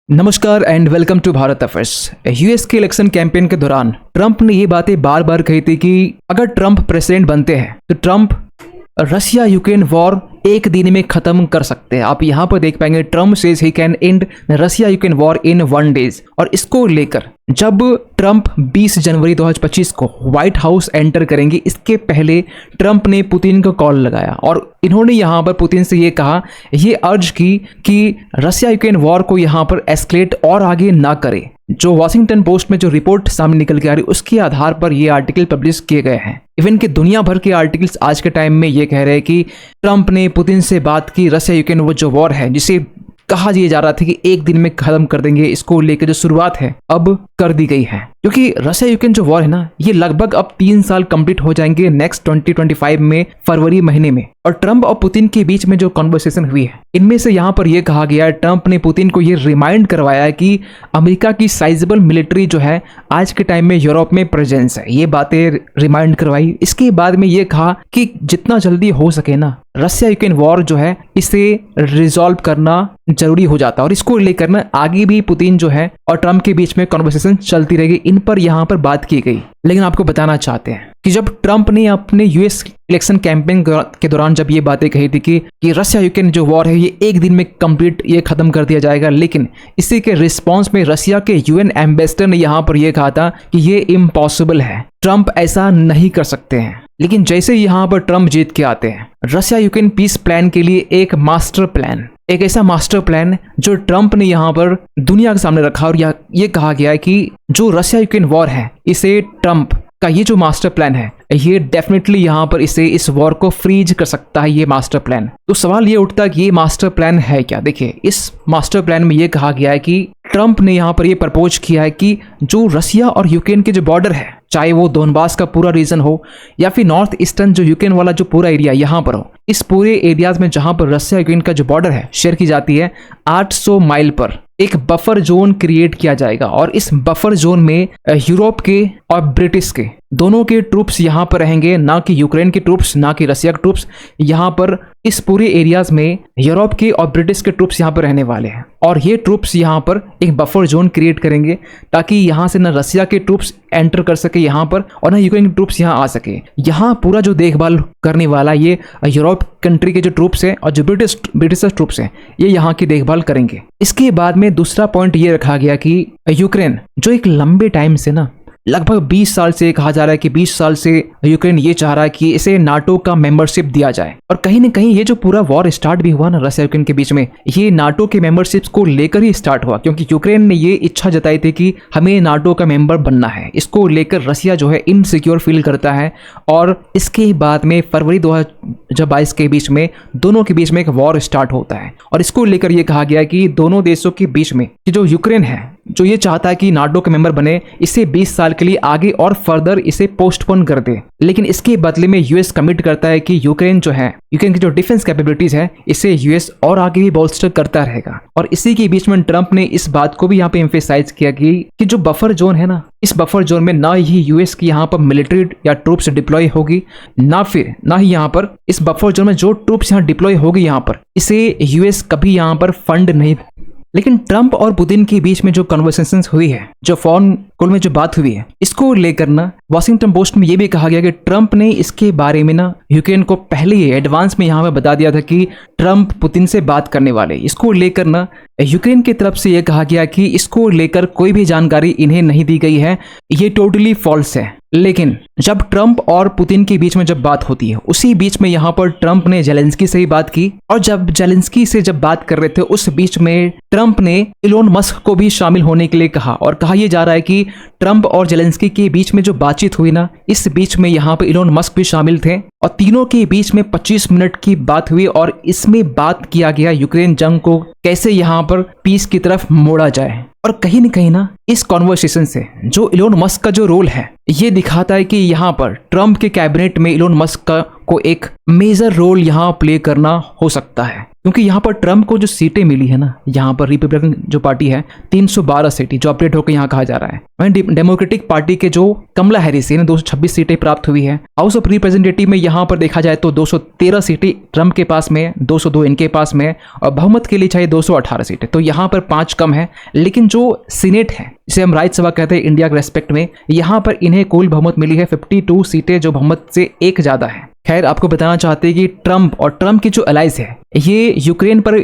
नमस्कार and welcome to Bharat affairs. US के election campaign के दौरान ट्रंप ने ये बातें बार बार कही थी कि अगर ट्रंप प्रेसिडेंट बनते हैं तो ट्रंप रशिया यूक्रेन वॉर एक दिन में खत्म कर सकते हैं। आप यहाँ पर देख पाएंगे Trump says he can and Russia Ukraine war in 1 days. और इसको लेकर जब ट्रंप 20 जनवरी 2025 को व्हाइट हाउस एंटर करेंगे, इसके पहले ट्रंप ने पुतिन को कॉल लगाया और इन्होंने यहाँ पर पुतिन से ये कहा, ये अर्ज की कि रशिया यूक्रेन वॉर को यहाँ पर एस्केलेट और आगे ना करे। जो वॉशिंगटन पोस्ट में जो रिपोर्ट सामने निकल के आ रही है उसके आधार पर ये आर्टिकल पब्लिश किए गए हैं। इवन कि दुनिया भर के आर्टिकल्स आज के टाइम में ये कह रहे हैं कि ट्रंप ने पुतिन से बात की, रशिया यूक्रेन वो जो वॉर है जिसे कहा जा रहा था कि एक दिन में खत्म कर देंगे, इसको लेकर जो शुरुआत है अब कर दी गई है। क्योंकि रशिया यूक्रेन जो वॉर है ना, ये लगभग अब 3 साल कंप्लीट हो जाएंगे नेक्स्ट 2025 में फरवरी महीने में। और ट्रंप और पुतिन के बीच में जो कॉन्वर्सेशन हुई है, इनमें से यहाँ पर यह कहा गया है, ट्रंप ने पुतिन को ये रिमाइंड करवाया है कि अमेरिका की साइजेबल मिलिट्री जो है आज के टाइम में यूरोप में प्रेजेंस है। ये बातें रिमाइंड करवाई। इसके बाद में ये कहा कि जितना जल्दी हो सके ना रशिया यूक्रेन वॉर जो है इसे रिजॉल्व करना जरूरी हो जाता है। और इसको लेकर ना आगे भी पुतिन जो है और ट्रंप के बीच में कॉन्वर्सेशन चलती रहेगी। इन पर यहाँ पर बात की गई। लेकिन आपको बताना चाहते हैं कि जब ट्रंप ने अपने यूएस इलेक्शन कैंपेन के दौरान जब ये बातें कही थी कि रशिया यूक्रेन जो वॉर है ये एक दिन में कंप्लीट ये खत्म कर दिया जाएगा, लेकिन इसी के रिस्पांस में रशिया के यूएन एम्बेसडर ने यहाँ पर यह कहा था कि ये इम्पॉसिबल है, ट्रंप ऐसा नहीं कर सकते हैं। लेकिन जैसे यहाँ पर ट्रंप जीत के आते हैं, रशिया यूक्रेन पीस प्लान के लिए एक मास्टर प्लान, एक ऐसा मास्टर प्लान जो ट्रंप ने यहाँ पर दुनिया के सामने रखा और ये कहा गया है कि जो रशिया यूक्रेन वॉर है इसे ट्रंप का ये जो मास्टर प्लान है ये डेफिनेटली यहाँ पर इस वॉर को फ्रीज कर सकता है, ये मास्टर प्लान। तो सवाल ये उठता है कि ये मास्टर प्लान है क्या। देखिए, इस मास्टर प्लान में ये कहा गया है कि ट्रंप ने यहाँ पर ये प्रपोज किया है कि जो रशिया और यूक्रेन के जो बॉर्डर है, चाहे वो दोनबास का पूरा रीजन हो या फिर नॉर्थ ईस्टर्न जो यूक्रेन वाला जो पूरा एरिया यहाँ पर हो, इस पूरे एरियाज में जहां पर रशिया यूक्रेन का जो बॉर्डर है शेयर की जाती है, 800 माइल पर एक बफर जोन क्रिएट किया जाएगा। और इस बफर जोन में यूरोप के और ब्रिटिश के दोनों के ट्रूप्स यहाँ पर रहेंगे, ना कि यूक्रेन के ट्रूप्स, ना कि रशिया के ट्रूप्स। यहाँ पर इस पूरे एरियाज में यूरोप के और ब्रिटिश के ट्रूप्स यहाँ पर रहने वाले हैं। और ये ट्रूप्स यहाँ पर एक बफर जोन क्रिएट करेंगे ताकि यहाँ से ना रशिया के ट्रूप्स एंटर कर सके यहाँ पर और ना यूक्रेन के ट्रूप्स यहाँ आ सके। यहाँ पूरा जो देखभाल करने वाला ये यूरोप कंट्री के जो ट्रूप्स हैं और जो ब्रिटिश ट्रूप्स हैं ये यहाँ की देखभाल करेंगे। इसके बाद में दूसरा पॉइंट ये रखा गया कि यूक्रेन जो एक लंबे टाइम से ना लगभग 20 साल से कहा जा रहा है कि 20 साल से यूक्रेन ये चाह रहा है कि इसे नाटो का मेंबरशिप दिया जाए। और कहीं ना कहीं ये जो पूरा वॉर स्टार्ट भी हुआ ना रशिया यूक्रेन के बीच में, ये नाटो के मेंबरशिप को लेकर ही स्टार्ट हुआ। क्योंकि यूक्रेन ने ये इच्छा जताई थी कि हमें नाटो का मेंबर बनना है। इसको लेकर रशिया जो है इनसिक्योर फील करता है। और इसके बाद में फरवरी 2022 के बीच में दोनों के बीच में एक वॉर स्टार्ट होता है। और इसको लेकर यह कहा गया कि दोनों देशों के बीच में कि जो यूक्रेन है जो ये चाहता है कि नाटो के मेंबर बने, इसे 20 साल के लिए आगे और फर्दर इसे पोस्टपोन कर दे। लेकिन इसके बदले में यूएस कमिट करता है कि यूक्रेन की जो डिफेंस कैपेबिलिटीज है इसे यूएस और आगे भी बोल्स्टर करता रहेगा। और इसी के बीच में ट्रंप ने इस बात को भी यहाँ पे एम्फेसाइज किया कि जो बफर जोन है ना, इस बफर जोन में ना ही यूएस की यहाँ पर मिलिट्री या ट्रूप्स डिप्लॉय होगी, ना ही यहाँ पर इस बफर जोन में जो ट्रूप्स यहाँ डिप्लॉय होगी यहाँ पर इसे यूएस कभी यहाँ पर फंड नहीं। लेकिन ट्रंप और पुतिन के बीच में जो कन्वर्सेशंस हुई है, जो फोन कॉल में जो बात हुई है, इसको लेकर ना वॉशिंगटन पोस्ट में ये भी कहा गया कि ट्रंप ने इसके बारे में ना यूक्रेन को पहले ही एडवांस में यहाँ पे बता दिया था कि ट्रंप पुतिन से बात करने वाले। इसको लेकर ना यूक्रेन की तरफ से ये कहा गया कि इसको लेकर कोई भी जानकारी इन्हें नहीं दी गई है, ये टोटली फॉल्स है। लेकिन जब ट्रंप और पुतिन के बीच में जब बात होती है, उसी बीच में यहाँ पर ट्रंप ने जेलेंस्की से ही बात की। और जब जेलेंस्की से जब बात कर रहे थे उस बीच में ट्रंप ने इलोन मस्क को भी शामिल होने के लिए कहा। और कहा यह जा रहा है कि ट्रंप और जेलेंस्की के बीच में जो बातचीत हुई ना, इस बीच में यहाँ पर इलोन मस्क भी शामिल थे और तीनों के बीच में 25 मिनट की बात हुई। और इसमें बात किया गया यूक्रेन जंग को कैसे यहाँ पर पीस की तरफ मोड़ा जाए। और कहीं न कहीं ना इस कॉन्वर्सेशन से जो इलोन मस्क का जो रोल है ये दिखाता है कि यहाँ पर ट्रंप के कैबिनेट में इलोन मस्क को एक मेजर रोल यहाँ प्ले करना हो सकता है। क्योंकि यहाँ पर ट्रम्प को जो सीटें मिली है ना, यहाँ पर रिपब्लिकन जो पार्टी है 312 सीटें जो अपडेट होकर यहाँ कहा जा रहा है, वहीं डेमोक्रेटिक पार्टी के जो कमला हैरिस है 226 सीटें प्राप्त हुई है। हाउस ऑफ रिप्रेजेंटेटिव में यहाँ पर देखा जाए तो 213 सीटें ट्रम्प के पास में, 202 इनके पास में, और बहुमत के लिए चाहिए 218 सीटें, तो यहाँ पर 5 कम है। लेकिन जो सीनेट है, जिसे हम राज्यसभा कहते हैं इंडिया के रेस्पेक्ट में, यहाँ पर इन्हें कुल बहुमत मिली है 52 सीटें, जो बहुमत से एक ज्यादा है। खैर, आपको बताना चाहते हैं कि ट्रम्प और ट्रम्प की जो अलाइज है ये यूक्रेन पर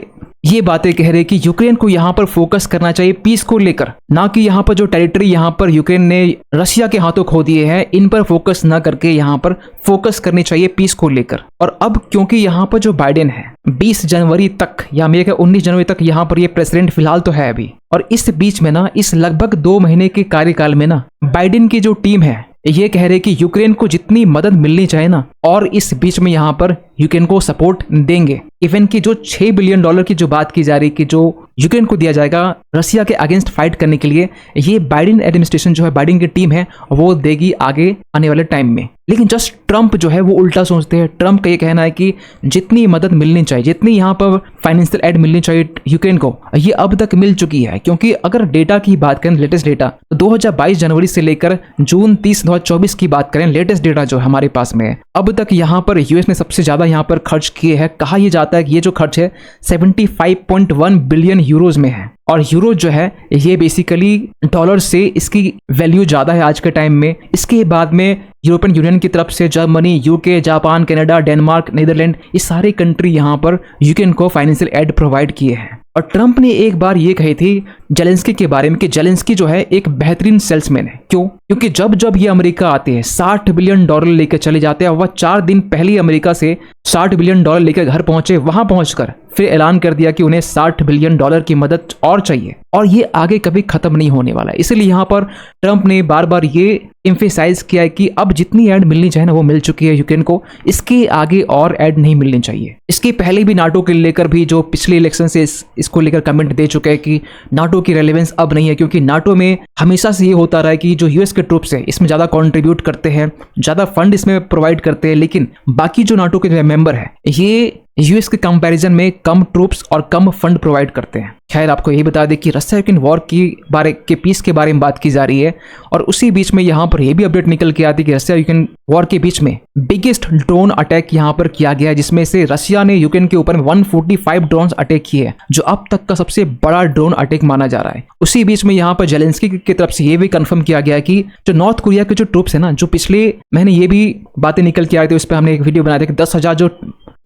ये बातें कह रहे हैं कि यूक्रेन को यहाँ पर फोकस करना चाहिए पीस को लेकर, ना कि यहाँ पर जो टेरिटरी यहाँ पर यूक्रेन ने रशिया के हाथों खो दिए हैं इन पर फोकस ना करके यहाँ पर फोकस करनी चाहिए पीस को लेकर। और अब क्योंकि यहाँ पर जो बाइडेन है 20 जनवरी तक या मेरे ख्याल 19 जनवरी तक यहाँ पर ये प्रेसिडेंट फिलहाल तो है अभी, और इस बीच में ना, इस लगभग 2 महीने के कार्यकाल में ना, बाइडेन की जो टीम है ये कह रहे कि यूक्रेन को जितनी मदद मिलनी चाहिए ना, और इस बीच में यहाँ पर यूक्रेन को सपोर्ट देंगे। इवन की जो $6 बिलियन की जो बात की जा रही कि जो यूक्रेन को दिया जाएगा रशिया के अगेंस्ट फाइट करने के लिए, ये बाइडेन एडमिनिस्ट्रेशन जो है, बाइडेन की टीम है, वो देगी आगे आने वाले टाइम में। लेकिन जस्ट ट्रम्प जो है वो उल्टा सोचते हैं। ट्रम्प का ये कहना है कि जितनी मदद मिलनी चाहिए, जितनी यहाँ पर फाइनेंशियल एड मिलनी चाहिए यूक्रेन को, ये अब तक मिल चुकी है। क्योंकि अगर डेटा की बात करें, लेटेस्ट डेटा, तो 2022 जनवरी से लेकर जून 30 2024 की बात करें, लेटेस्ट डेटा जो हमारे पास में है, अब तक यहाँ पर यूएस ने सबसे ज्यादा यहाँ पर खर्च किए हैं। कहा यह जाता है कि ये जो खर्च है 75.1 बिलियन यूरोज में है, और यूरो जो है ये बेसिकली डॉलर से इसकी वैल्यू ज्यादा है आज के टाइम में। इसके बाद में यूरोपियन यूनियन की तरफ से Germany, UK, Japan, Canada, Denmark, Netherland, ये सारे कंट्री यहाँ पर यूक्रेन को फाइनेंशियल एड प्रोवाइड किए हैं। और ट्रम्प ने एक बार ये कही थी जेलेंस्की के बारे में कि जेलेंस्की जो है एक बेहतरीन सेल्समैन है। क्यों? क्योंकि जब जब ये अमेरिका आते हैं $60 बिलियन लेकर चले जाते हैं। वह 4 दिन पहले अमेरिका से $60 बिलियन लेकर घर पहुंचे, वहां पहुंचकर फिर ऐलान कर दिया कि उन्हें $60 बिलियन की मदद और चाहिए, और ये आगे कभी खत्म नहीं होने वाला है। इसलिए यहाँ पर ट्रम्प ने बार बार ये एम्फेसाइज किया है कि अब जितनी ऐड मिलनी चाहिए ना वो मिल चुकी है यूक्रेन को, इसके आगे और ऐड नहीं मिलनी चाहिए। इसके पहले भी नाटो के लेकर भी जो पिछले इलेक्शन से इसको लेकर कमेंट दे चुके हैं कि नाटो की रेलेवेंस अब नहीं है, क्योंकि नाटो में हमेशा से ये होता रहा है कि जो यूएस के ट्रूप्स है इसमें ज्यादा कंट्रीब्यूट करते हैं, ज्यादा फंड इसमें प्रोवाइड करते हैं, लेकिन बाकी जो नाटो के जो मेंबर है ये यूएस के कंपैरिजन में कम ट्रूप्स और कम फंड प्रोवाइड करते हैं। खैर, आपको यही बता दें कि रशिया यूक्रेन वॉर के पीस के बारे में बात की जा रही है, और उसी बीच में यहाँ पर यह भी अपडेट निकल के आती है कि रशिया यूक्रेन वॉर के बीच में बिगेस्ट ड्रोन अटैक यहाँ पर किया गया है, जिसमें से रशिया ने यूक्रेन के ऊपर 145 ड्रोन अटैक किए हैं, जो अब तक का सबसे बड़ा ड्रोन अटैक माना जा रहा है। उसी बीच में यहाँ पर जेलेंस्की की तरफ से यह भी कंफर्म किया गया कि जो नॉर्थ कोरिया के जो ट्रूप्स है ना, जो पिछले महीने ये भी बातें निकल के आ रही थी, उस पर हमने एक वीडियो बनाया था कि 10,000 जो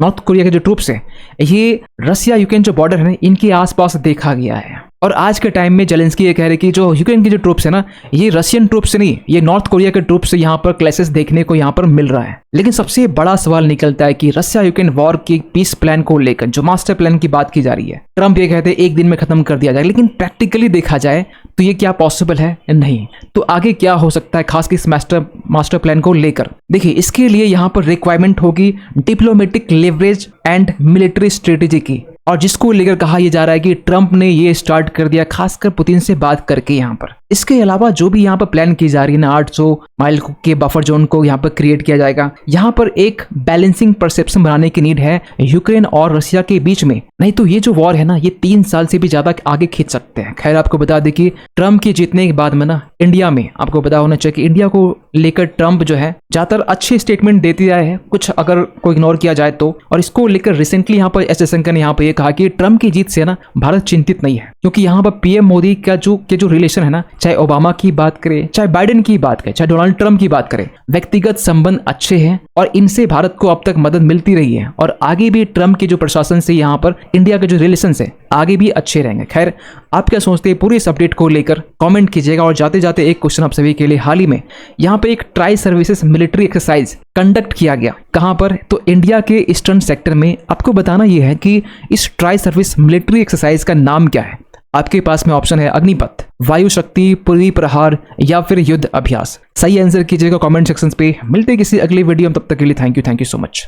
नॉर्थ कोरिया के जो ट्रूप्स हैं ये रशिया यूक्रेन जो बॉर्डर है ना इनके आसपास देखा गया है। और आज के टाइम में जेलेंस्की ये कह रहे कि जो यूक्रेन के जो ट्रूप्स है ना, ये रशियन ट्रूप्स से नहीं, ये नॉर्थ कोरिया के ट्रूप्स से यहाँ पर क्लैशेस देखने को यहाँ पर मिल रहा है। लेकिन सबसे बड़ा सवाल निकलता है कि रशिया यूक्रेन वॉर की पीस प्लान को लेकर जो मास्टर प्लान की बात की जा रही है, ट्रम्प ये कहते हैं 1 दिन में खत्म कर दिया जाए, लेकिन प्रैक्टिकली देखा जाए तो ये क्या पॉसिबल है? नहीं। तो आगे क्या हो सकता है खास इस मास्टर प्लान को लेकर? देखिए, इसके लिए यहाँ पर रिक्वायरमेंट होगी diplomatic leverage and military strategy की, और जिसको लेकर कहा यह जा रहा है कि ट्रम्प ने ये स्टार्ट कर दिया खासकर पुतिन से बात करके यहाँ पर। इसके अलावा जो भी यहाँ पर प्लान की जा रही है ना, 800 माइल के बफर जोन को यहाँ पर क्रिएट किया जाएगा। यहाँ पर एक बैलेंसिंग परसेप्शन बनाने की नीड है यूक्रेन और रशिया के बीच में, नहीं तो ये जो वॉर है ना ये 3 साल से भी ज्यादा आगे खींच सकते हैं। खैर, आपको बता दें कि ट्रम्प के जीतने के बाद में ना इंडिया में आपको पता होना चाहिए कि इंडिया को लेकर ट्रम्प जो है ज्यादातर अच्छे स्टेटमेंट देते आए हैं, कुछ अगर को इग्नोर किया जाए तो। और इसको लेकर रिसेंटली यहाँ पर एस जयशंकर ने यहाँ पर कहा कि ट्रम्प की जीत से ना भारत चिंतित नहीं है, क्योंकि यहाँ पर पीएम मोदी का जो रिलेशन है ना, चाहे ओबामा की बात करें, चाहे बाइडेन की बात करें, चाहे डोनाल्ड ट्रम्प की बात करें, व्यक्तिगत संबंध अच्छे हैं और इनसे भारत को अब तक मदद मिलती रही है, और आगे भी ट्रम्प के जो प्रशासन से यहाँ पर इंडिया के जो रिलेशन है आगे भी अच्छे रहेंगे। खैर, आप क्या सोचते हैं पूरी इस अपडेट को लेकर? कमेंट कीजिएगा। और जाते जाते एक क्वेश्चन आप सभी के लिए, हाल ही में यहाँ पे एक tri services military exercise conduct किया गया, कहां पर? तो इंडिया के ईस्टर्न सेक्टर में। आपको बताना यह है कि इस ट्राई सर्विस मिलिट्री एक्सरसाइज का नाम क्या है? आपके पास में ऑप्शन है अग्निपथ, वायु शक्ति, पूर्वी प्रहार या फिर युद्ध अभ्यास। सही आंसर कीजिएगा कमेंट सेक्शन पे। मिलते हैं किसी अगले वीडियो में, तब तक के लिए थैंक यू सो मच।